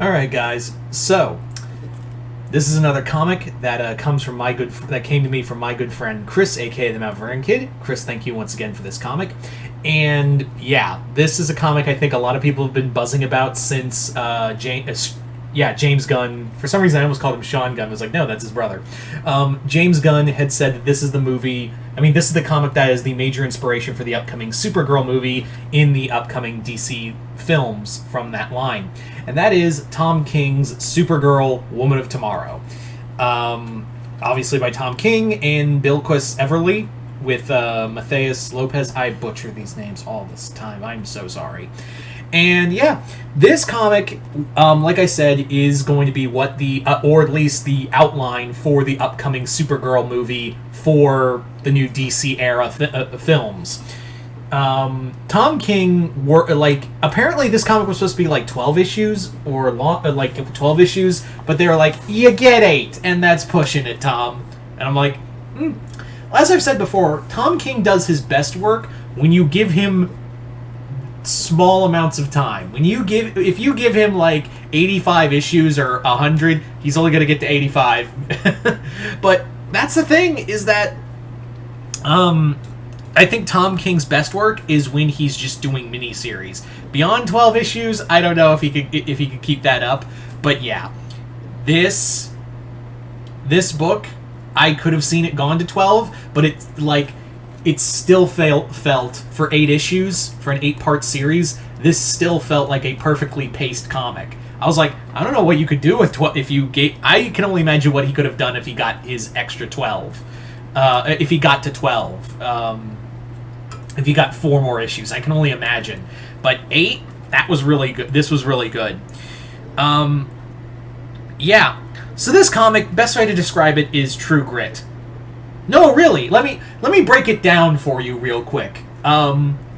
Alright, guys. So, this is another comic that that came to me from my good friend Chris, aka the Mount Vernon Kid. Chris, thank you once again for this comic. And yeah, this is a comic I think a lot of people have been buzzing about since James Gunn. For some reason, I almost called him Sean Gunn. I was like, no, that's his brother. James Gunn had said that this is the movie. This is the comic that is the major inspiration for the upcoming Supergirl movie in the upcoming DC films from that line. And that is Tom King's Supergirl, Woman of Tomorrow. Obviously by Tom King and Bilquis Everly with Matthias Lopez. I butcher these names all this time. I'm so sorry. And yeah, this comic, like I said, is going to be what or at least the outline for the upcoming Supergirl movie for the new DC era films. Tom King apparently this comic was supposed to be like 12 issues or 12 issues, but they were like, you get 8, and that's pushing it, Tom. And I'm like, As I've said before, Tom King does his best work when you give him small amounts of time. If you give him like 85 issues or 100, he's only going to get to 85. But that's the thing, is that I think Tom King's best work is when he's just doing miniseries. Beyond 12 issues, I don't know if he could keep that up. But yeah, this book, I could have seen it gone to 12, but it still felt for 8 issues, for an 8-part series, this still felt like a perfectly paced comic. I was like, I don't know what you could do with 12 if you gave... I can only imagine what he could have done if he got his extra 12. If he got to 12. If he got 4 more issues. I can only imagine. But 8, that was really good. This was really good. Yeah. So this comic, best way to describe it is true grit. No, really. Let me break it down for you real quick.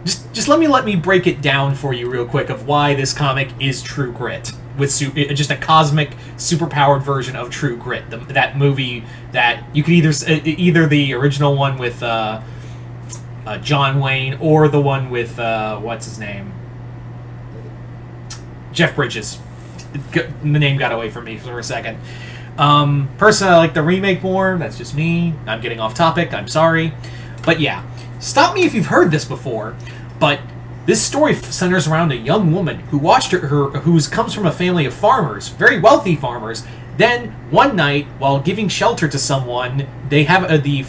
Just let me break it down for you real quick of why this comic is True Grit, with just a cosmic, superpowered version of True Grit. That movie that you could either the original one with John Wayne or the one with what's his name, Jeff Bridges. The name got away from me for a second. Personally, I like the remake more. That's just me. I'm getting off topic. I'm sorry. But yeah, stop me if you've heard this before, but this story centers around a young woman who comes from a family of farmers, very wealthy farmers. Then, one night, while giving shelter to someone, they have the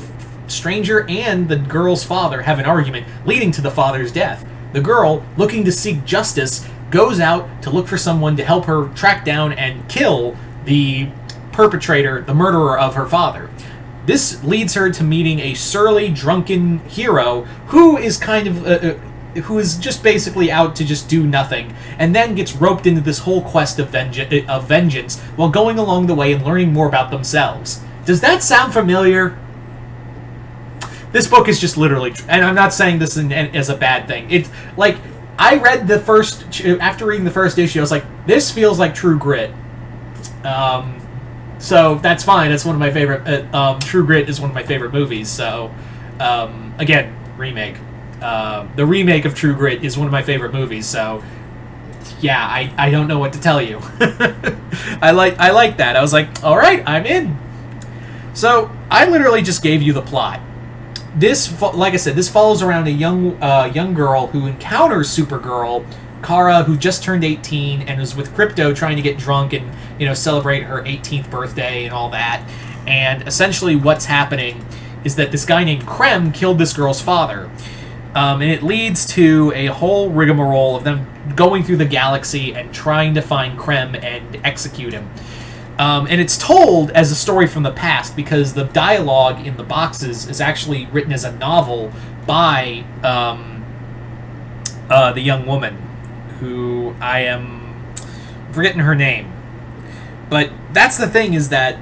stranger and the girl's father have an argument, leading to the father's death. The girl, looking to seek justice, goes out to look for someone to help her track down and kill the perpetrator, the murderer of her father. This leads her to meeting a surly, drunken hero who is who is just basically out to just do nothing, and then gets roped into this whole quest of vengeance while going along the way and learning more about themselves. Does that sound familiar? This book is just literally, and I'm not saying this as a bad thing. It's like, I read after reading the first issue, I was like, this feels like True Grit. So that's fine. That's one of my favorite. True Grit is one of my favorite movies. So, again, remake. The remake of True Grit is one of my favorite movies. So, yeah, I don't know what to tell you. I like that. I was like, all right, I'm in. So I literally just gave you the plot. This, like I said, this follows around a young girl who encounters Supergirl, Kara, who just turned 18 and is with Crypto trying to get drunk and, celebrate her 18th birthday and all that. And essentially what's happening is that this guy named Krem killed this girl's father. And it leads to a whole rigmarole of them going through the galaxy and trying to find Krem and execute him. And it's told as a story from the past because the dialogue in the boxes is actually written as a novel by the young woman, who I am forgetting her name. But that's the thing, is that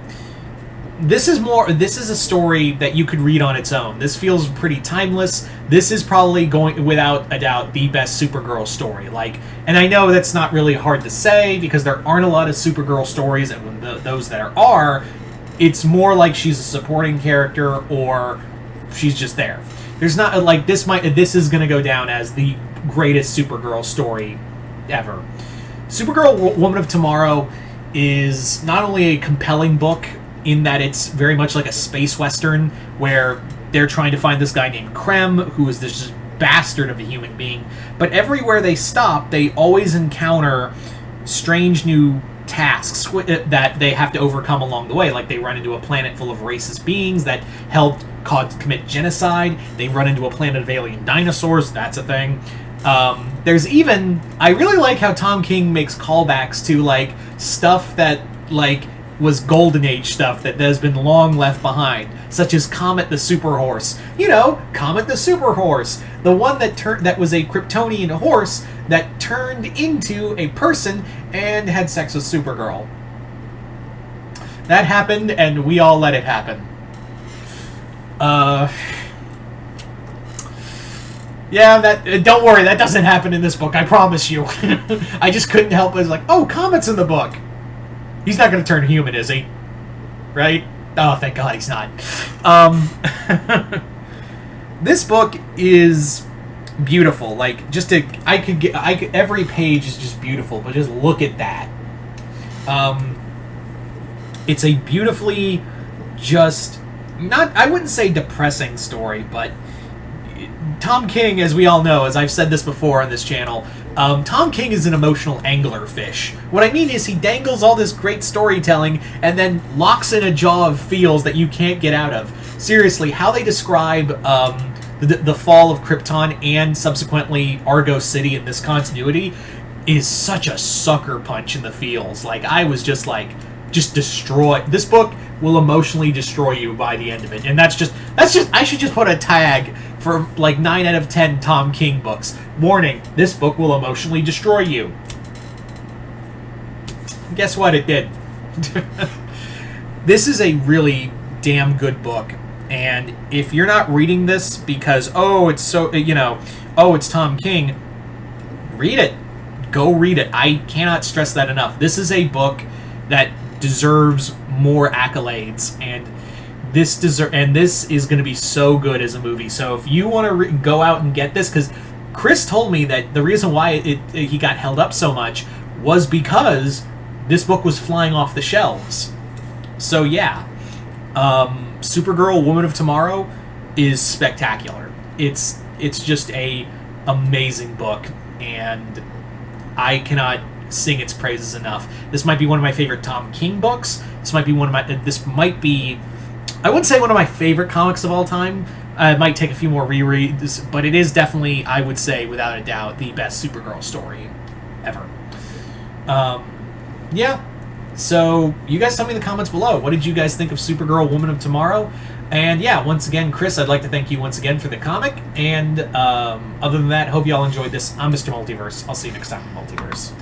this is a story that you could read on its own. This feels pretty timeless. This is probably going, without a doubt, the best Supergirl story. And I know that's not really hard to say because there aren't a lot of Supergirl stories, and when those that are, it's more like she's a supporting character or she's just there. There's not this is going to go down as the greatest Supergirl story ever. Supergirl Woman of Tomorrow is not only a compelling book in that it's very much like a space western where they're trying to find this guy named Krem, who is this just bastard of a human being, but everywhere they stop, they always encounter strange new tasks that they have to overcome along the way. Like they run into a planet full of racist beings that helped commit genocide. They run into a planet of alien dinosaurs. That's a thing. There's even, I really like how Tom King makes callbacks to like stuff that like was Golden Age stuff that has been long left behind, such as Comet the Super Horse. You know, Comet the Super Horse, the one that was a Kryptonian horse that turned into a person and had sex with Supergirl. That happened, and we all let it happen. Yeah, don't worry, that doesn't happen in this book, I promise you. I just couldn't help it. It's like, oh, Comet's in the book. He's not going to turn human, is he? Right? Oh, thank God he's not. This book is beautiful. Like, every page is just beautiful, but just look at that. It's a beautifully I wouldn't say depressing story, but Tom King, as we all know, as I've said this before on this channel, Tom King is an emotional anglerfish. What I mean is he dangles all this great storytelling and then locks in a jaw of feels that you can't get out of. Seriously, how they describe the fall of Krypton and subsequently Argo City in this continuity is such a sucker punch in the feels. Like, I was just destroyed. This book will emotionally destroy you by the end of it. And that's just I should just put a tag for like 9 out of 10 Tom King books. Warning, this book will emotionally destroy you. Guess what? It did. This is a really damn good book. And if you're not reading this because, it's Tom King, read it. Go read it. I cannot stress that enough. This is a book that deserves more accolades, and this is going to be so good as a movie. So if you want to go out and get this, because Chris told me that the reason why he got held up so much was because this book was flying off the shelves. So yeah, Supergirl Woman of Tomorrow is spectacular. It's just a amazing book, and I cannot sing its praises enough. This might be one of my favorite Tom King books. This might be I wouldn't say one of my favorite comics of all time. It might take a few more rereads, but it is definitely, I would say, without a doubt, the best Supergirl story ever. Yeah. So, you guys tell me in the comments below. What did you guys think of Supergirl Woman of Tomorrow? And yeah, once again, Chris, I'd like to thank you once again for the comic. And other than that, hope you all enjoyed this. I'm Mr. Multiverse. I'll see you next time in Multiverse.